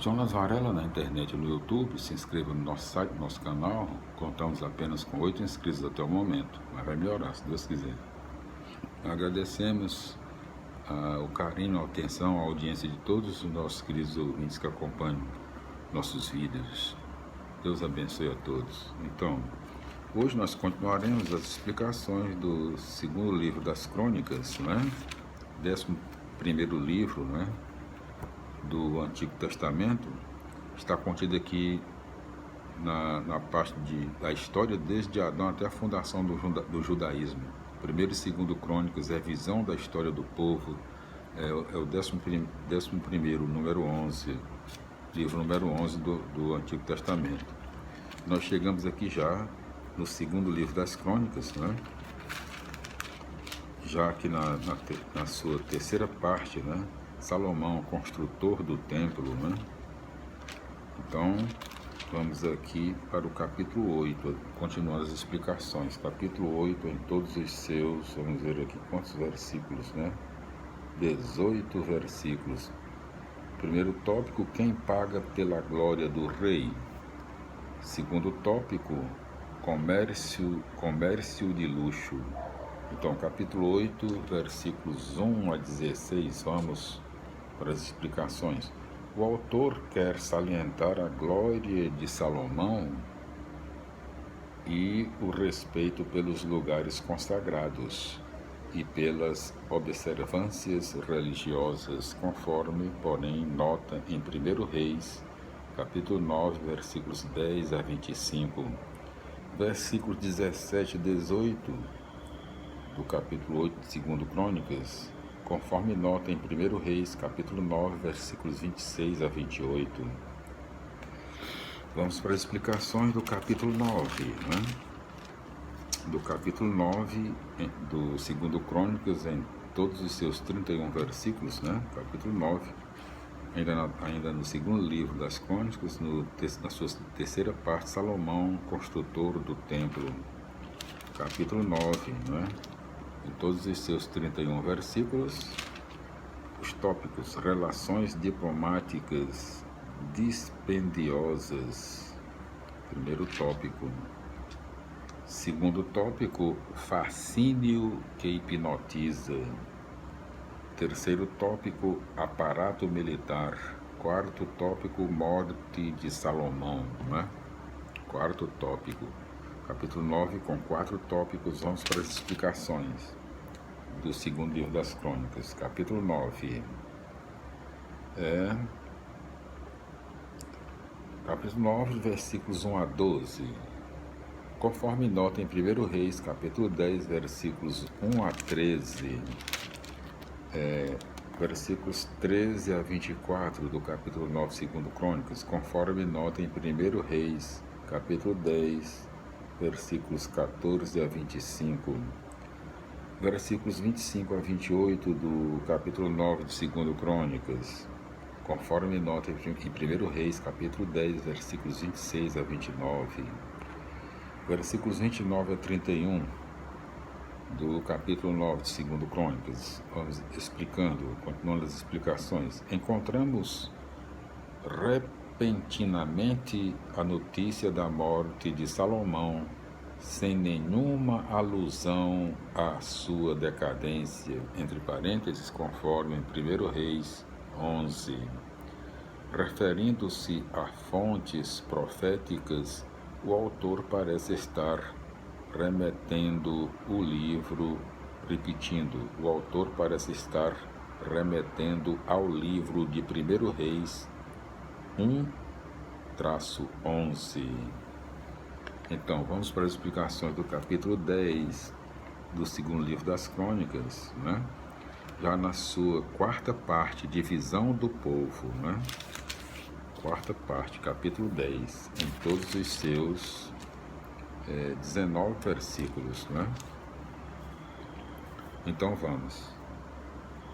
Jonas Varela na internet e no YouTube. Se inscreva no nosso site, no nosso canal. Contamos apenas com 8 inscritos até o momento, mas vai melhorar, se Deus quiser. Agradecemos o carinho, a atenção, a audiência de todos os nossos queridos ouvintes que acompanham nossos vídeos. Deus abençoe a todos. Então, hoje nós continuaremos as explicações do segundo livro das Crônicas, né? 11º livro, né, do Antigo Testamento. Está contido aqui na parte da história desde Adão até a fundação do judaísmo. Primeiro e segundo Crônicas é a visão da história do povo, é o 11º, número 11, livro número 11 do Antigo Testamento. Nós chegamos aqui já no segundo livro das Crônicas, né? Já que na sua terceira parte, né? Salomão, construtor do templo, né? Então, vamos aqui para o capítulo 8, continuando as explicações. Capítulo 8, em todos os seus, vamos ver aqui quantos versículos, né? 18 versículos. Primeiro tópico, quem paga pela glória do rei. Segundo tópico, comércio de luxo. Então, capítulo 8, versículos 1 a 16, vamos para as explicações. O autor quer salientar a glória de Salomão e o respeito pelos lugares consagrados e pelas observâncias religiosas, conforme, porém, nota em 1 Reis, capítulo 9, versículos 10 a 25, versículos 17 e 18 do capítulo 8 de 2 Crônicas, conforme nota em 1 Reis, capítulo 9, versículos 26 a 28. Vamos para as explicações do capítulo 9, né? Do capítulo 9 do 2 Crônicas, em todos os seus 31 versículos, né? Capítulo 9, ainda no segundo livro das Crônicas, na sua terceira parte, Salomão, construtor do templo. Capítulo 9, né? Em todos os seus 31 versículos, os tópicos: relações diplomáticas dispendiosas. Primeiro tópico. Segundo tópico, fascínio que hipnotiza. Terceiro tópico, aparato militar. Quarto tópico, morte de Salomão, né? Quarto tópico. Capítulo 9, com 4 tópicos, vamos para as explicações do segundo livro das Crônicas. Capítulo 9 capítulo 9, versículos 1 a 12. Conforme nota em 1 Reis, capítulo 10, versículos 1 a 13. Versículos 13 a 24 do capítulo 9, 2 Crônicas, conforme nota em 1 Reis, capítulo 10, versículos 14 a 25, versículos 25 a 28 do capítulo 9 de 2 Crônicas, conforme nota em 1 Reis, capítulo 10, versículos 26 a 29, versículos 29 a 31 do capítulo 9 de 2 Crônicas. Vamos explicando, continuando as explicações. Encontramos repentinamente a notícia da morte de Salomão, sem nenhuma alusão à sua decadência, entre parênteses, conforme em 1 Reis 11. Referindo-se a fontes proféticas, o autor parece estar remetendo o livro, repetindo, o autor parece estar remetendo ao livro de 1 Reis 1-11. Então, vamos para as explicações do capítulo 10 do segundo livro das Crônicas, né? Já na sua quarta parte, divisão do povo, né? Quarta parte, capítulo 10, em todos os seus 19 versículos, né? Então vamos.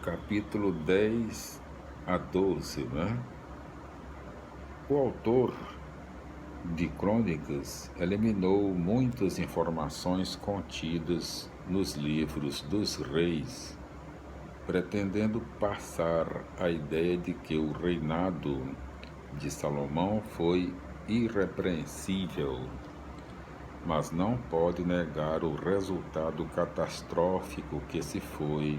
Capítulo 10 a 12, né? O autor de Crônicas eliminou muitas informações contidas nos livros dos reis, pretendendo passar a ideia de que o reinado de Salomão foi irrepreensível, mas não pode negar o resultado catastrófico que se foi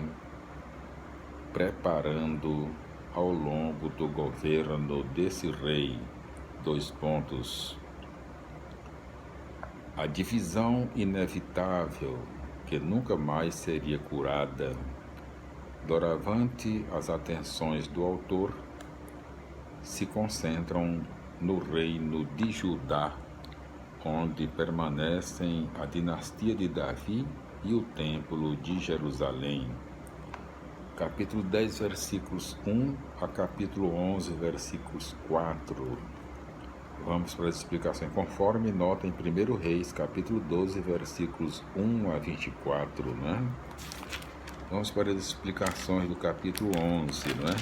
preparando ao longo do governo desse rei. A divisão inevitável, que nunca mais seria curada. Doravante, as atenções do autor se concentram no reino de Judá, onde permanecem a dinastia de Davi e o templo de Jerusalém. Capítulo 10, versículos 1 a capítulo 11, versículos 4. Vamos para as explicações, conforme nota em 1 Reis, capítulo 12, versículos 1 a 24, né? Vamos para as explicações do capítulo 11, né?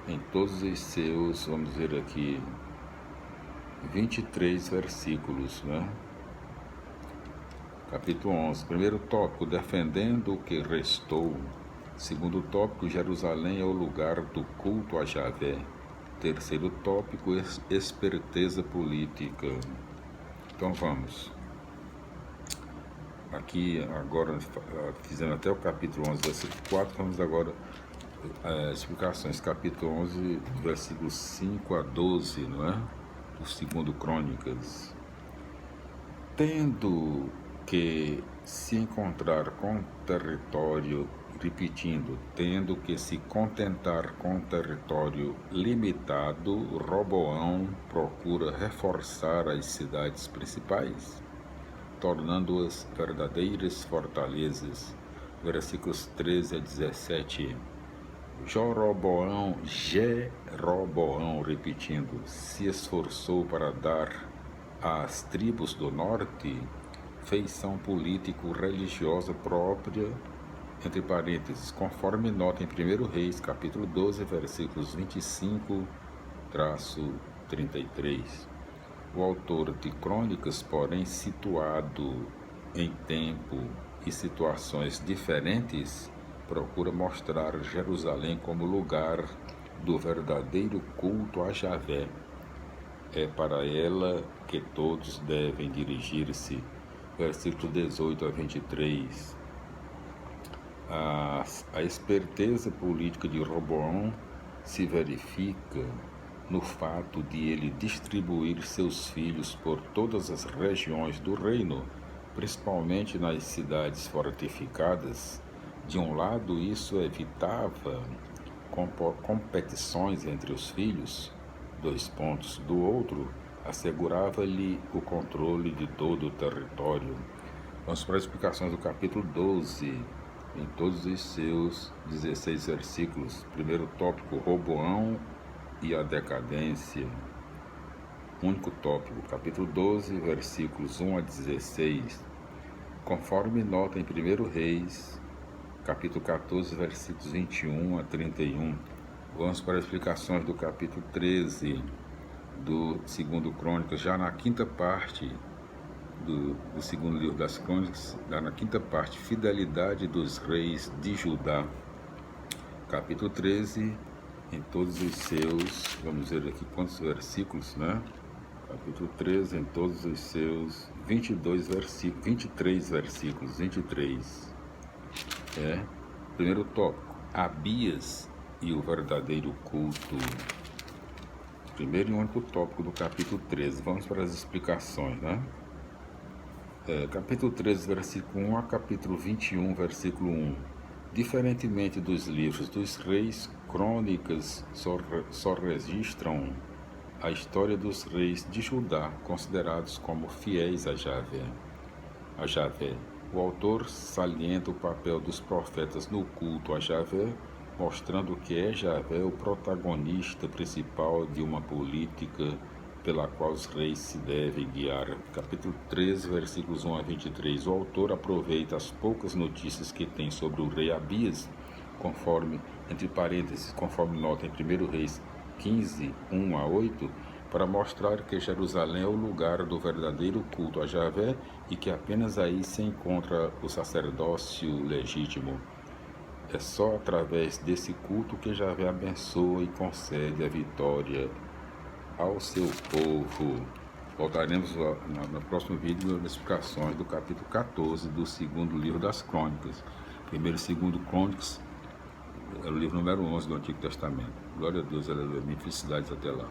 Em todos os seus, vamos ver aqui, 23 versículos, né? Capítulo 11, primeiro tópico, defendendo o que restou. Segundo tópico, Jerusalém é o lugar do culto a Javé. Terceiro tópico, esperteza política. Então vamos. Aqui agora, fizemos até o capítulo 11, versículo 4, vamos agora explicações. Capítulo 11, versículos 5 a 12, não é? Do segundo Crônicas. Tendo que se encontrar com território, repetindo, tendo que se contentar com território limitado, Roboão procura reforçar as cidades principais, tornando-as verdadeiras fortalezas. Versículos 13 a 17. Jeroboão, repetindo, se esforçou para dar às tribos do norte feição político-religiosa própria, entre parênteses, conforme nota em 1 Reis, capítulo 12, versículos 25-33. O autor de Crônicas, porém, situado em tempo e situações diferentes, procura mostrar Jerusalém como lugar do verdadeiro culto a Javé. É para ela que todos devem dirigir-se. Versículo 18 a 23. A esperteza política de Roboão se verifica no fato de ele distribuir seus filhos por todas as regiões do reino, principalmente nas cidades fortificadas. De um lado, isso evitava competições entre os filhos. Do outro, assegurava-lhe o controle de todo o território. Vamos para as explicações do capítulo 12, em todos os seus 16 versículos. Primeiro tópico, Roboão e a decadência. Único tópico, capítulo 12, versículos 1 a 16. Conforme nota em 1 Reis, capítulo 14, versículos 21 a 31. Vamos para as explicações do capítulo 13 do segundo Crônicas, já na quinta parte do segundo livro das Crônicas, na quinta parte, fidelidade dos reis de Judá. Capítulo 13, em todos os seus, vamos ver aqui quantos versículos, né? Capítulo 13, em todos os seus 23 versículos, 23. Primeiro tópico, Abias e o verdadeiro culto. Primeiro e único tópico do capítulo 13. Vamos para as explicações, né? Capítulo 13, versículo 1 a capítulo 21, versículo 1. Diferentemente dos livros dos reis, Crônicas só registram a história dos reis de Judá, considerados como fiéis a Javé. O autor salienta o papel dos profetas no culto a Javé, mostrando que é Javé o protagonista principal de uma política pela qual os reis se devem guiar. Capítulo 13, versículos 1 a 23. O autor aproveita as poucas notícias que tem sobre o rei Abias, conforme nota em 1 Reis 15, 1 a 8, para mostrar que Jerusalém é o lugar do verdadeiro culto a Javé e que apenas aí se encontra o sacerdócio legítimo. É só através desse culto que Javé abençoa e concede a vitória ao seu povo. Voltaremos no próximo vídeo das explicações do capítulo 14 do segundo livro das Crônicas. Primeiro e segundo Crônicas é o livro número 11 do Antigo Testamento. Glória a Deus, aleluia. Minha felicidade até lá.